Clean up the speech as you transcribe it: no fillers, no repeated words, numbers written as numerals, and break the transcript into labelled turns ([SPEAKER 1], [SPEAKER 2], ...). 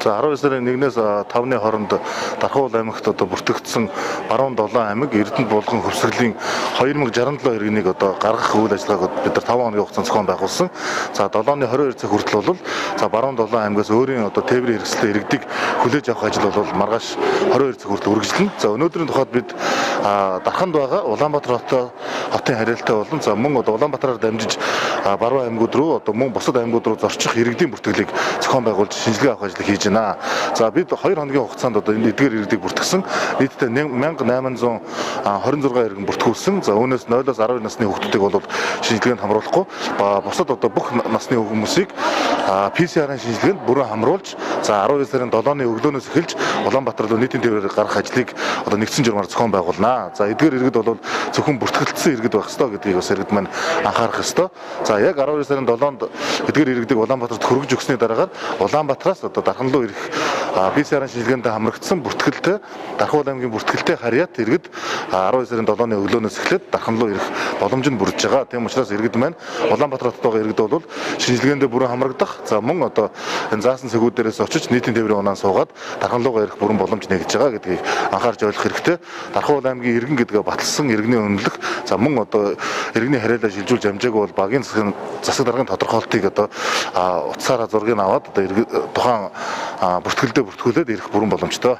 [SPEAKER 1] За 12 сарын 1-ээс 5-ны хооронд Дархуул аймагт одоо бүртгэгдсэн баруун 7 аймаг Эрдэнэт булган хөвсгөлийн 2067 иргэнийг одоо гаргах үйл ажиллагааг бид нар 5 хоногийн хугацаанд зохион байгуулсан. За 7-ны 22 цаг хүртэл бол за баруун 7 аймагаас өөрийн одоо тээврийн хэрэгслээ иргэдийг хүлээж авах ажил бол маргааш 22 цаг хүртэл үргэлжилнэ. За өнөөдрийн тухайд бид Дарханд байгаа Улаанбаатар хотын харьяалтай болон за мөн одоо Улаанбаатараар дамжиж баруун аймагуд руу одоо мөн бусад аймагуд руу зорчих иргэдийн бүртгэлийг зохион байгуулж шинжилгээ авах ажлыг хийж байна. За бид 2 хоногийн хугацаанд одоо энэ эдгээр иргэдийг бүртгэсэн. Нийтдээ 1826 иргэн бүртгүүлсэн. За үүнээс 0-12 насны хүүхдүүдийг бол шинжилгээнд хамруулахгүй бусад одоо бүх насны хүмүүсийг PCR-ын шинжилгээнд бүрэн хамруулж за 12 сарын 7-ны өглөөнөөс эхэлж Улаанбаатар руу нийтийн тээврээр гарах ажлыг одоо нэгдсэн журмаар зохион байгуулнаа. За эдгээр иргэд бол зөвхөн бүртгэлцсэн иргэд байх ёстой гэдгийг бас иргэд маань анхаарах ёстой. За яг 12 сарын 7-нд эдгээр иргэдийг Улаанбаатарт хөргөж өгсөний дараагаар Улаанбатараас одоо Дархан руу ирэх PCR-ын шинжилгээнд хамрагдсан бүртгэлтэй Дархуул аймгийн бүртгэлтэй харьяат иргэд 12 сарын 7-ны өглөөнөөс эхлээд Дархан руу ирэх боломж нь бүрдэж байгаа. Тийм учраас иргэд маань Улаанбаатар хотод байгаа иргэд бол шинжилгээндээ бүрэн хамрагдах. За мөн одоо энэ заасан цэгүүдээрээс очиж нийтийн тээврийн унаан суугаад Дархан руугаа ирэх бүрэн боломж нэгж байгаа гэдгийг анхаарч ойлгох хэрэгтэй. Дархуул аймгийн иргэн гэдгээ баталсан иргэний үнэлэх за мөн одоо иргэний харьяалаа шилжүүлж амжаагүй бол багийн засаг даргын тодорхойлтыг одоо утсаараа зургийг аваад одоо тухайн бүртгэлдээ бүртгүүлээд ирэх бүрэн боломжтой.